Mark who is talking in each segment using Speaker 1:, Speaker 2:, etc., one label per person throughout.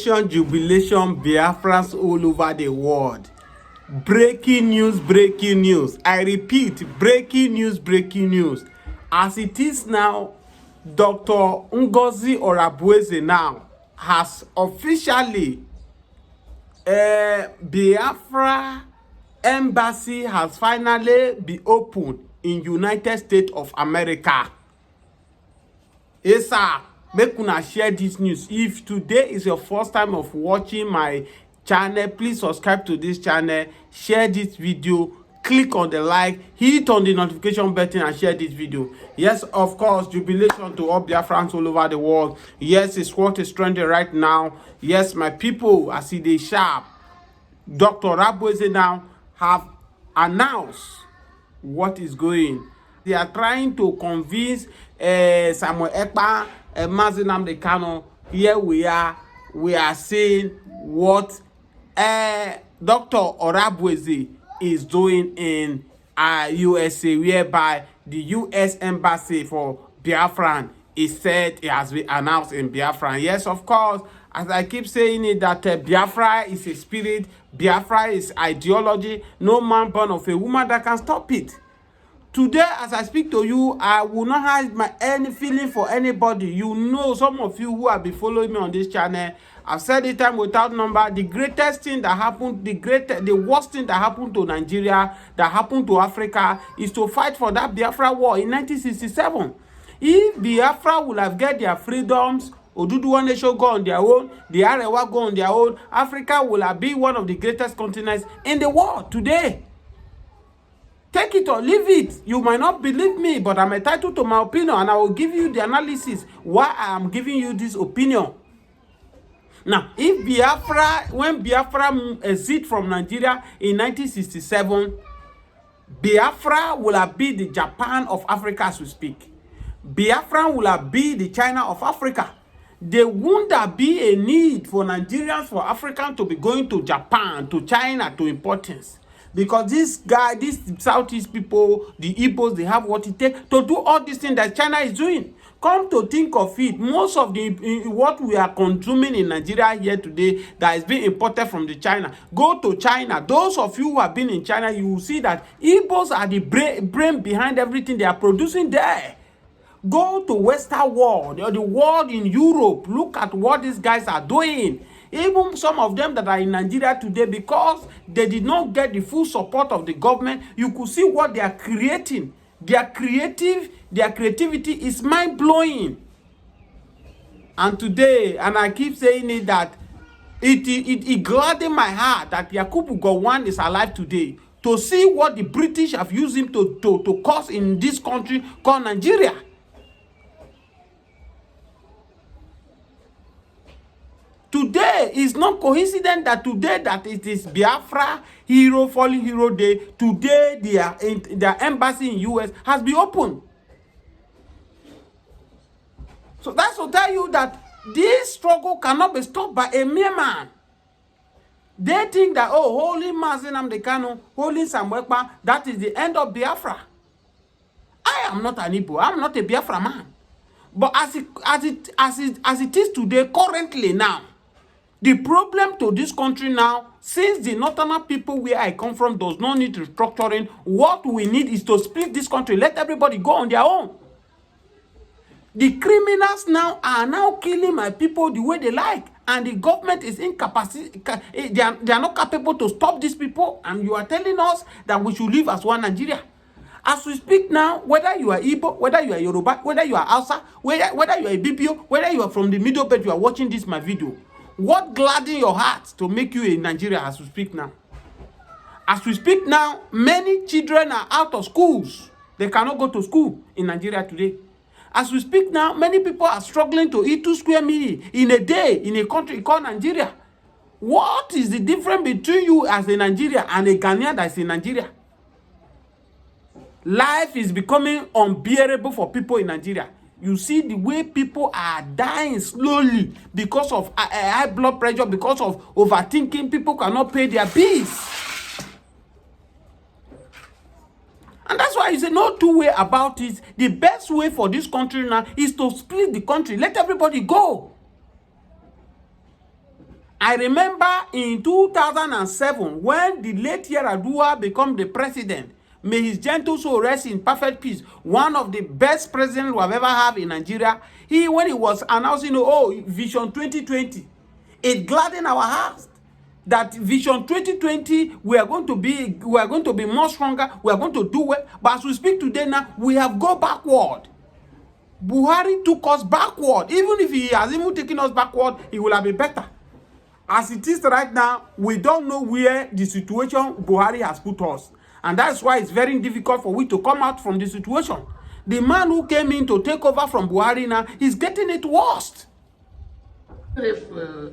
Speaker 1: Jubilation, Biafras all over the world. Breaking news, breaking news. I repeat, breaking news. As it is now, Dr. Ngozi Orabueze now has officially Biafra embassy has finally been opened in United States of America. Yes, sir. Make una share this news. If today is your first time of watching my channel, please subscribe to this channel, share this video, click on the like, hit on the notification button and share this video. Yes, of course, jubilation to all Biafrans all over the world. Yes, it's what is trending right now. Yes, my people, I see they sharp. Dr. Orabueze now have announced what is going. They are trying to convince Samuel Ekpa, Mazinam the Kano. Here we are saying what Dr. Orabueze is doing in USA, whereby the US Embassy for Biafran is said it has been announced in Biafran. Yes, of course, as I keep saying it, that Biafra is a spirit, Biafra is ideology. No man born of a woman that can stop it. Today, as I speak to you, I will not have any feeling for anybody. You know, some of you who have been following me on this channel, I've said it time without number. The greatest thing that happened, the worst thing that happened to Nigeria, that happened to Africa, is to fight for that Biafra war in 1967. If Biafra would have get their freedoms, Oduduwa nation go on their own, the Arewa go on their own, Africa will have been one of the greatest continents in the world today. Take it or leave it. You might not believe me, but I'm entitled to my opinion, and I will give you the analysis why I am giving you this opinion. Now, if Biafra, when Biafra exit from Nigeria in 1967, Biafra will have been the Japan of Africa as we speak. Biafra will have been the China of Africa. There won't be a need for Nigerians, for Africans to be going to Japan, to China, to importance. Because these Southeast people, the Igbos, they have what it takes to do all these things that China is doing. Come to think of it, most of what we are consuming in Nigeria here today that is being imported from the China. Go to China. Those of you who have been in China, you will see that Igbos are the brain behind everything they are producing there. Go to Western world, or the world in Europe. Look at what these guys are doing. Even some of them that are in Nigeria today, because they did not get the full support of the government, you could see what they are creating. Their creativity is mind-blowing. And today, and I keep saying it, that it gladdened my heart that Yakubu Gowon is alive today, to see what the British have used him to cause in this country called Nigeria. Today is not coincident that today that it is Biafra Hero Fallen Hero Day. Today their embassy in US has been opened. So that's to tell you that this struggle cannot be stopped by a mere man. They think that, oh, holy Mazinam the Kano, holy Samuel Ekpa, that is the end of Biafra. I am not an Igbo. I am not a Biafra man. But as it is today, currently now, the problem to this country now, since the northern people where I come from does not need restructuring, what we need is to split this country. Let everybody go on their own. The criminals now are now killing my people the way they like. And the government is incapacitated. They are not capable to stop these people. And you are telling us that we should live as one Nigeria. As we speak now, whether you are Igbo, whether you are Yoruba, whether you are Hausa, whether you are Ibibio, whether you are from the Middle Belt, you are watching this my video. What gladdens your heart to make you a Nigeria as we speak now? As we speak now, many children are out of schools. They cannot go to school in Nigeria today. As we speak now, many people are struggling to eat 2 square meals in a day in a country called Nigeria. What is the difference between you as a Nigerian and a Ghanaian that is in Nigeria? Life is becoming unbearable for people in Nigeria. You see the way people are dying slowly because of high blood pressure, because of overthinking. People cannot pay their bills. And that's why you say no two way about it. The best way for this country now is to split the country. Let everybody go. I remember in 2007 when the late Yar'Adua became the president. May his gentle soul rest in perfect peace. One of the best presidents we have ever had in Nigeria. When he was announcing, Vision 2020, it gladdened our hearts that Vision 2020 we are going to be more stronger. We are going to do well. But as we speak today now, we have gone backward. Buhari took us backward. Even if he has even taken us backward, he will have been better. As it is right now, we don't know where the situation Buhari has put us. And that's why it's very difficult for we to come out from the situation. The man who came in to take over from Buhari now is getting it worse.
Speaker 2: Beautiful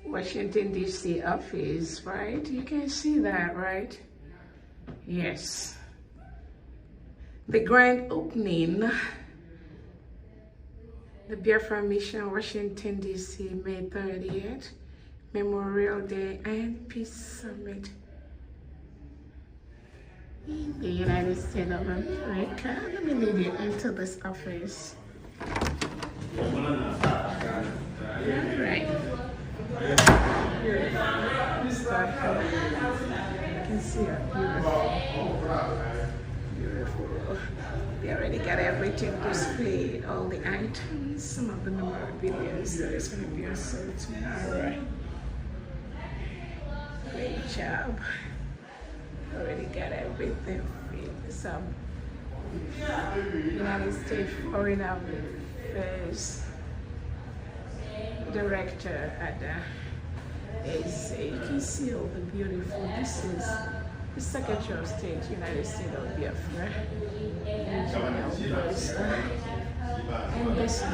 Speaker 2: Washington, D.C. office, right? You can see that, right? Yes. The grand opening. The BIAFRA mission, Washington, D.C., May 30th. Memorial Day and Peace Summit in the United States of America. Let me lead you into this office. Alright. Start here. You can see how beautiful. They already got everything displayed, all the items, some of the memorabilia. So it's going to be on sale tomorrow. Great job. Already got everything filled. Some United States Foreign Affairs Director at the AC. You can see all the beautiful. This is the Secretary of State, United States of BIAFRA. And this is on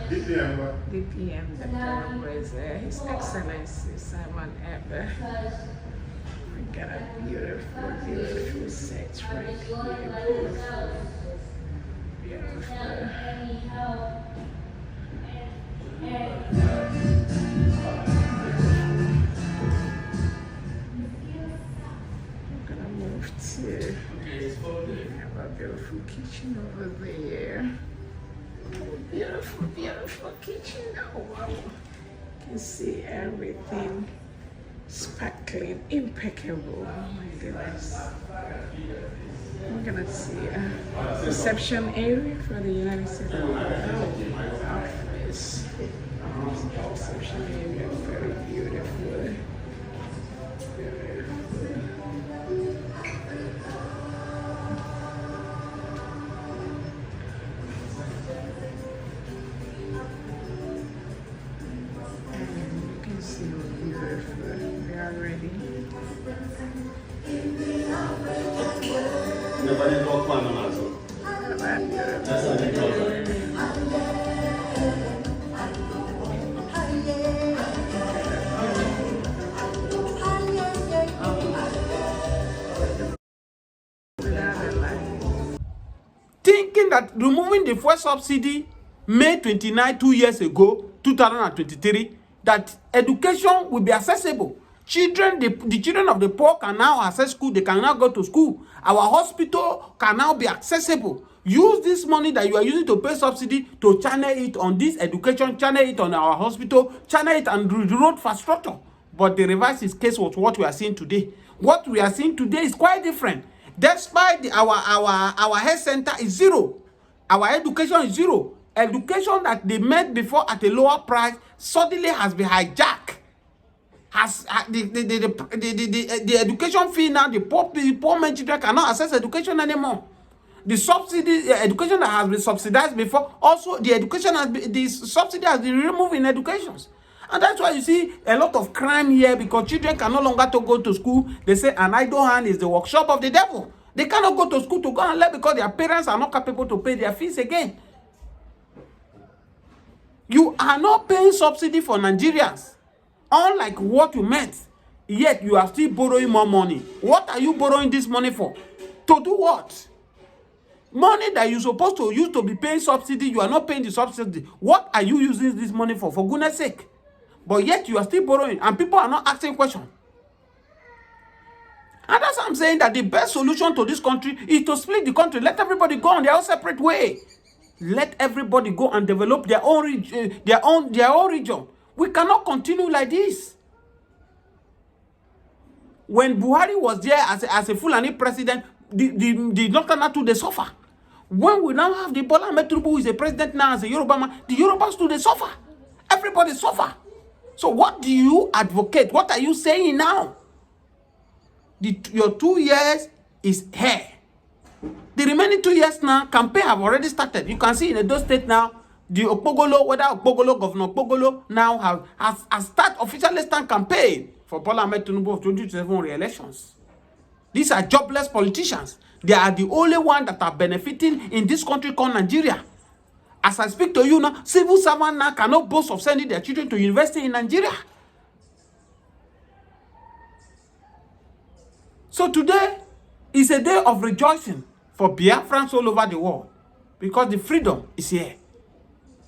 Speaker 2: DPM, Dr. Orabueze, His Excellency Simon Eber. We got a beautiful set right here. Beautiful. I'm gonna move to have a beautiful kitchen over there. Beautiful kitchen. Oh wow. You can see everything sparkling, impeccable. Oh my goodness. We're gonna see a reception area for the United States office. Reception area, very beautiful.
Speaker 1: Thinking that removing the fuel subsidy May 29, 2 years ago, 2023, that education will be accessible. The children of the poor can now access school. They can now go to school. Our hospital can now be accessible. Use this money that you are using to pay subsidy to channel it on this education, channel it on our hospital, channel it on the road infrastructure. But the reverse case was what we are seeing today. What we are seeing today is quite different. Despite our health center is zero, our education is zero. Education that they made before at a lower price suddenly has been hijacked. The education fee now, the poor men children cannot access education anymore. The subsidy education that has been subsidized before, also the subsidy has been removed in educations. And that's why you see a lot of crime here, because children can no longer go to school. They say an idle hand is the workshop of the devil. They cannot go to school to go and learn because their parents are not capable to pay their fees again. You are not paying subsidy for Nigerians, unlike what you meant, yet you are still borrowing more money. What are you borrowing this money for? To do what? Money that you're supposed to use to be paying subsidy, you are not paying the subsidy. What are you using this money for goodness sake? But yet you are still borrowing, and people are not asking questions. And that's why I'm saying that the best solution to this country is to split the country. Let everybody go on their own separate way. Let everybody go and develop their own region. We cannot continue like this. When Buhari was there as a Fulani president, the Northerners too, they suffer. When we now have the Bola Ahmed Tinubu, who is a president now as a Yoruba man, the Yorubas too, they suffer. Everybody suffer. So what do you advocate? What are you saying now? Your 2 years is here. The remaining 2 years now, campaign have already started. You can see in Edo State now, the Okpogolo, Governor Okpogolo now has started officially start campaign for Bola Ahmed Tinubu of 2027 re-elections. These are jobless politicians. They are the only ones that are benefiting in this country called Nigeria. As I speak to you now, civil servants now cannot boast of sending their children to university in Nigeria. So today is a day of rejoicing for Biafrans all over the world because the freedom is here.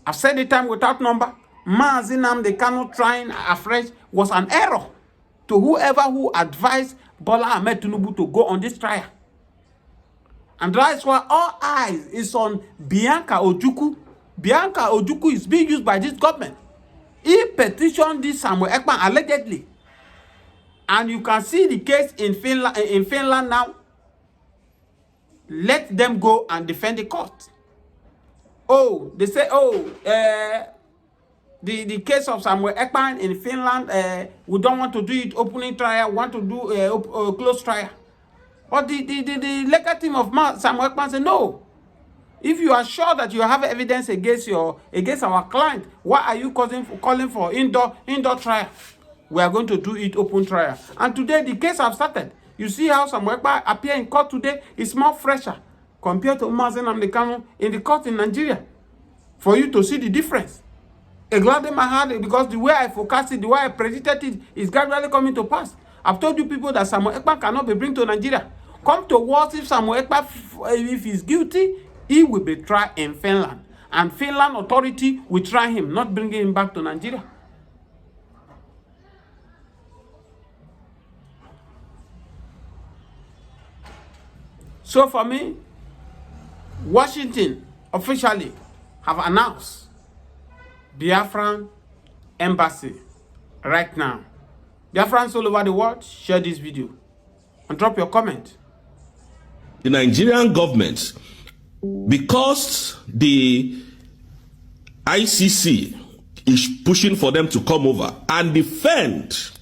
Speaker 1: I've said it time without number. Mazi Nnamdi Kanu trying afresh was an error to whoever who advised Bola Ahmed Tinubu to go on this trial. And that's why all eyes is on Bianca Ojukwu. Bianca Ojukwu is being used by this government. He petitioned this Samuel Ekpan allegedly. And you can see the case in Finland now. Let them go and defend the court. Oh, they say, the case of Samuel Ekpan in Finland, we don't want to do it opening trial, want to do a closed trial. But the legal team of Samuel Ekpan said, no. If you are sure that you have evidence against our client, why are you calling for indoor trial? We are going to do it open trial. And today the case have started. You see how Samuel Ekpa appear in court today is more fresher compared to Mazi Nnamdi Kanu in the court in Nigeria. For you to see the difference. It gladdened my heart because the way I forecasted, the way I predicted it is gradually coming to pass. I've told you people that Samuel Ekpa cannot be brought to Nigeria. Come to worse, if Samuel Ekpa, if he's guilty, he will be tried in Finland. And Finland authority will try him, not bringing him back to Nigeria. So for me, Washington officially have announced Biafran embassy right now. Biafrans all over the world, share this video and drop your comment.
Speaker 3: The Nigerian government, because the ICC is pushing for them to come over and defend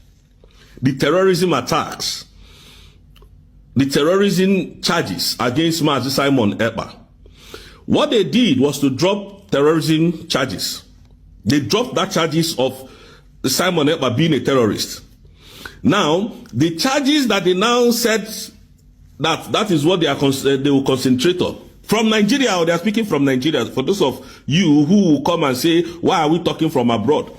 Speaker 3: the terrorism attacks, the terrorism charges against Mazi Simon Ekpa. What they did was to drop terrorism charges. They dropped that charges of Simon Ekpa being a terrorist. Now, the charges that they now said that is what they will concentrate on. From Nigeria, or they are speaking from Nigeria. For those of you who will come and say, why are we talking from abroad?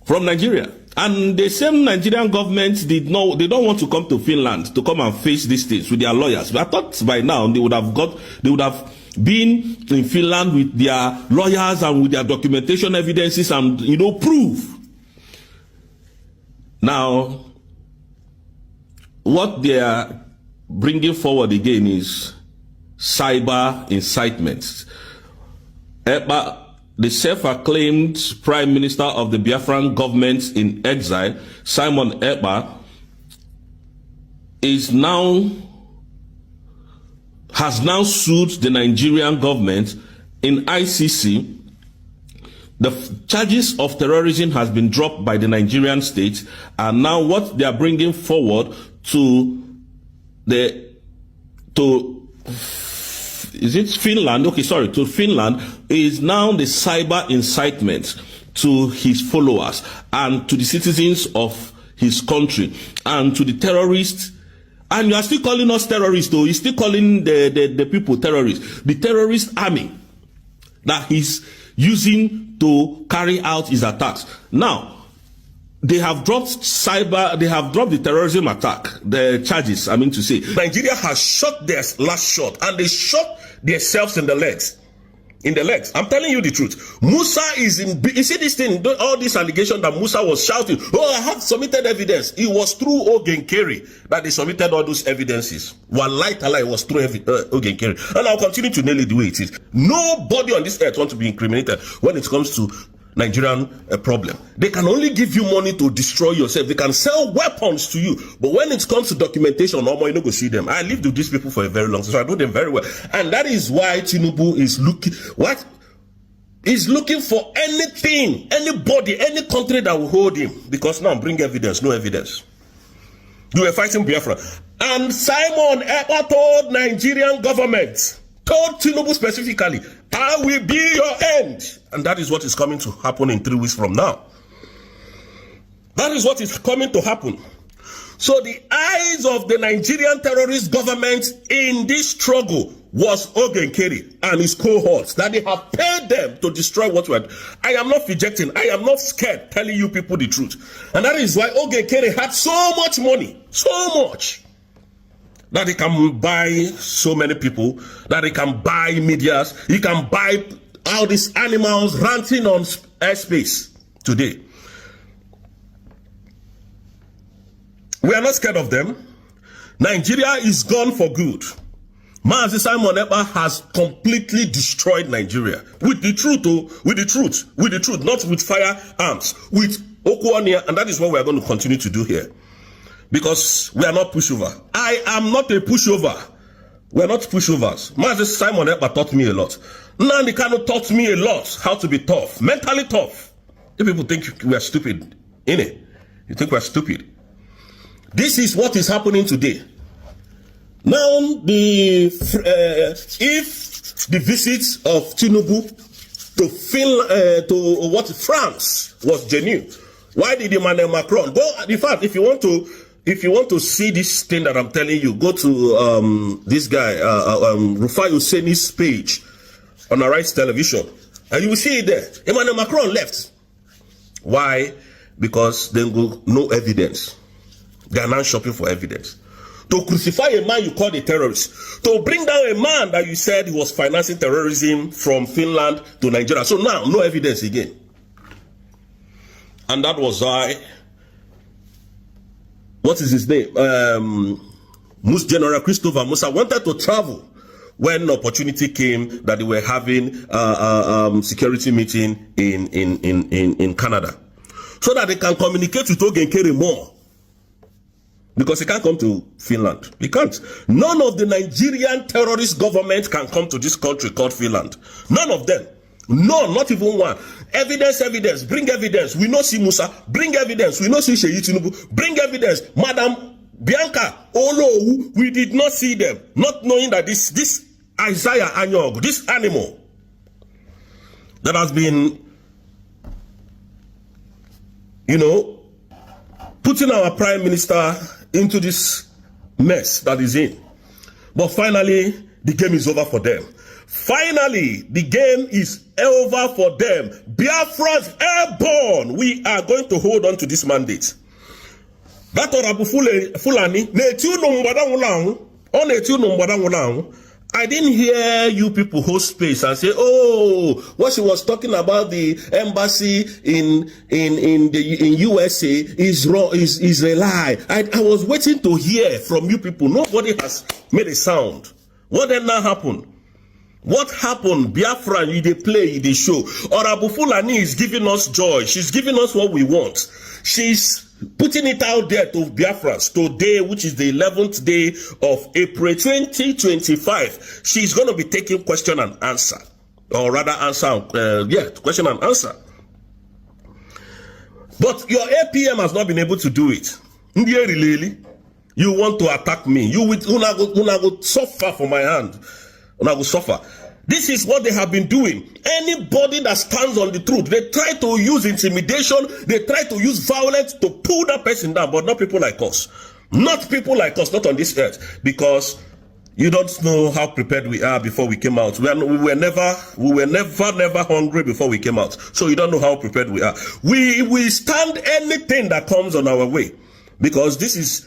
Speaker 3: From Nigeria. And the same Nigerian government they don't want to come to Finland to come and face these things with their lawyers. But I thought by now they would have been in Finland with their lawyers and with their documentation evidences and, proof. Now, what they are bringing forward again is cyber incitement. Ekpa, the self-acclaimed Prime Minister of the Biafran government in exile, Simon Ekpa, has now sued the Nigerian government in ICC. The charges of terrorism has been dropped by the Nigerian state, and now what they are bringing forward to Finland? Okay, sorry, to Finland is now the cyber incitement to his followers and to the citizens of his country and to the terrorists. And you are still calling us terrorists, though. He's still calling the people terrorists. The terrorist army that he's using to carry out his attacks. Now, they have dropped the terrorism attack, the charges, I mean to say. Nigeria has shot their last shot, and they shot themselves in the legs. in the legs. I'm telling you the truth. Musa is in, you see this thing, all this allegation that Musa was shouting, oh, I have submitted evidence. It was through Ogenkere that they submitted all those evidences. Wallahi ta'ala, it was through Ogenkere. And I'll continue to nail it the way it is. Nobody on this earth wants to be incriminated when it comes to Nigerian problem. They can only give you money to destroy yourself. They can sell weapons to you. But when it comes to documentation, no more, you don't go see them. I lived with these people for a very long time, so I know them very well. And that is why Tinubu is looking, what? He's looking for anything, anybody, any country that will hold him. Because now, bring evidence, no evidence. You were fighting Biafra. And Simon Ekpa told Nigerian government, told Tinubu specifically, I will be your end. And that is what is coming to happen in 3 weeks from now. That is what is coming to happen. So the eyes of the Nigerian terrorist government in this struggle was Ogenkere and his cohorts, that they have paid them to destroy what we had. I am not rejecting, I am not scared telling you people the truth. And that is why Ogenkere had so much money, so much, that he can buy so many people, that he can buy medias, he can buy all these animals ranting on airspace today. We are not scared of them. Nigeria is gone for good. Mazi Simon Ekpa has completely destroyed Nigeria. With the truth, oh, with the truth, not with firearms, with Okuania, and that is what we are going to continue to do here. Because we are not pushover. I am not a pushover. We are not pushovers. Mazi Simon Ekpa taught me a lot. Nandi Kanu taught me a lot how to be tough, mentally tough. If people think we are stupid, innit? You think we are stupid. This is what is happening today. Now, if the visit of Tinubu to France was genuine, why did Emmanuel Macron go? In fact, if you want to see this thing that I'm telling you, go to this guy Rufai Husseini's page on Arise Television, and you will see it there. Emmanuel Macron left. Why? Because they go no evidence. They are now shopping for evidence. To crucify a man you called a terrorist. To bring down a man that you said he was financing terrorism from Finland to Nigeria. So now, no evidence again. And that was why, what is his name? General Christopher Musa wanted to travel when opportunity came that they were having security meeting in Canada. So that they can communicate with Ogenkere more. Because he can't come to Finland. He can't. None of the Nigerian terrorist government can come to this country called Finland. None of them. No, not even one. Evidence. Bring evidence. We know see Musa. Bring evidence. We know see Sheyi Tinubu. Bring evidence. Madam Bianca Olo, we did not see them. Not knowing that this Isaiah Anyog, this animal that has been, putting our prime minister into this mess that is in. But finally, the game is over for them. Finally, the game is over for them. Biafra's airborne. We are going to hold on to this mandate. That Fulani, I didn't hear you people hold space and say, oh, what she was talking about the embassy in USA is wrong, is a lie. I was waiting to hear from you people. Nobody has made a sound. What then now happened? What happened? Biafra, they play, they show. Orabueze is giving us joy. She's giving us what we want. She's putting it out there to Biafrans today, which is the 11th day of April 2025. She's going to be taking question and answer. Or rather question and answer. But your APM has not been able to do it. You want to attack me. You will suffer for my hand. Una will suffer. This is what they have been doing. Anybody that stands on the truth, they try to use intimidation, they try to use violence to pull that person down, but not people like us. Not people like us, not on this earth. Because you don't know how prepared we are before we came out. We were never hungry before we came out. So you don't know how prepared we are. We will stand anything that comes on our way. Because this is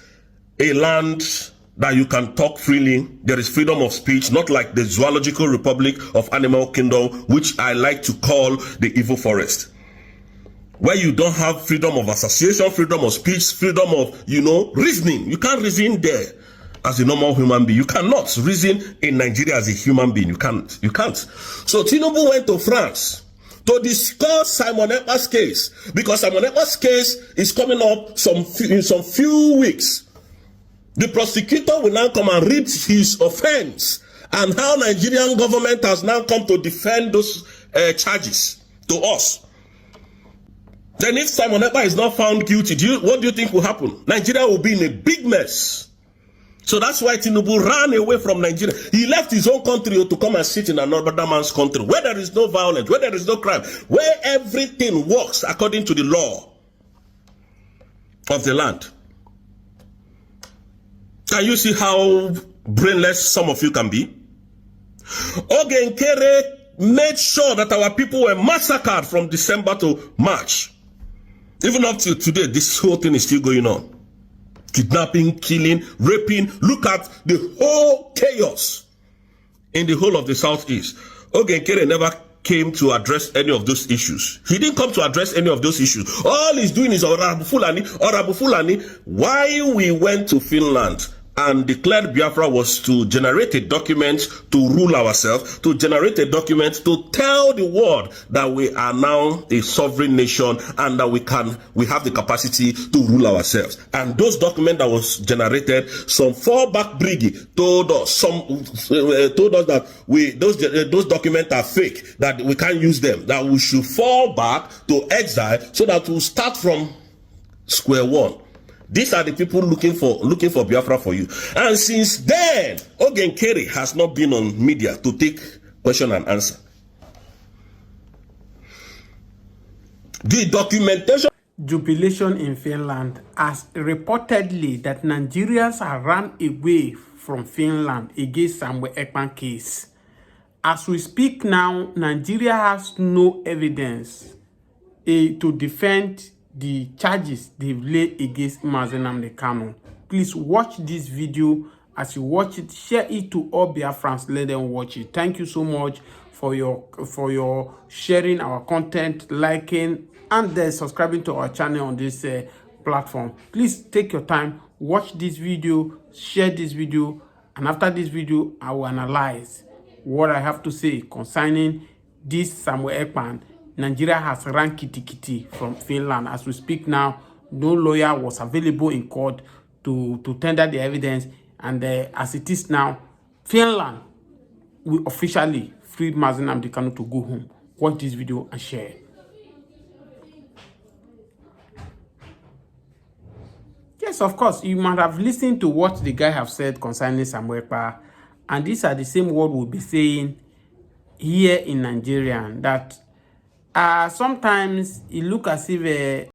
Speaker 3: a land that you can talk freely. There is freedom of speech, not like the Zoological Republic of Animal Kingdom, which I like to call the evil forest, where you don't have freedom of association, freedom of speech, freedom of, reasoning. You can't reason there as a normal human being. You cannot reason in Nigeria as a human being. You can't. So Tinubu went to France to discuss Simon Ekpa's case, because Simon Ekpa's case is coming up in some few weeks. The prosecutor will now come and read his offense and how Nigerian government has now come to defend those charges to us. Then if Simon Ekpa is not found guilty, what do you think will happen? Nigeria will be in a big mess. So that's why Tinubu ran away from Nigeria. He left his own country to come and sit in another man's country, where there is no violence, where there is no crime, where everything works according to the law of the land. Can you see how brainless some of you can be? Oge Nkere made sure that our people were massacred from December to March. Even up to today, this whole thing is still going on. Kidnapping, killing, raping. Look at the whole chaos in the whole of the Southeast. Oge Nkere never came to address any of those issues. He didn't come to address any of those issues. All he's doing is Orabu Fulani. Why we went to Finland and declared Biafra was to generate a document to rule ourselves, to generate a document to tell the world that we are now a sovereign nation and that we have the capacity to rule ourselves. And those documents that was generated, some fallback brigade told us that those documents are fake, that we can't use them, that we should fall back to exile so that we'll start from square one. These are the people looking for Biafra for you. And since then, Oge Nkere has not been on media to take question and answer. The documentation.
Speaker 1: Jubilation in Finland has reportedly that Nigerians have run away from Finland against Samuel Ekpan case. As we speak now, Nigeria has no evidence to defend the charges they've laid against Mazi Nnamdi Kanu. Please watch this video. As you watch it, share it to all Biafrans. Let them watch it. Thank you so much for your sharing our content, liking, and then subscribing to our channel on this platform. Please take your time, watch this video, share this video, and after this video, I will analyze what I have to say concerning this Samuel Ekpan. Nigeria has run kitty from Finland. As we speak now, no lawyer was available in court to tender the evidence. And as it is now, Finland will officially free Mazi Nnamdi Kanu to go home. Watch this video and share. Yes, of course, you might have listened to what the guy have said concerning Samuel Ekpa. And these are the same words we'll be saying here in Nigeria, that sometimes it look as if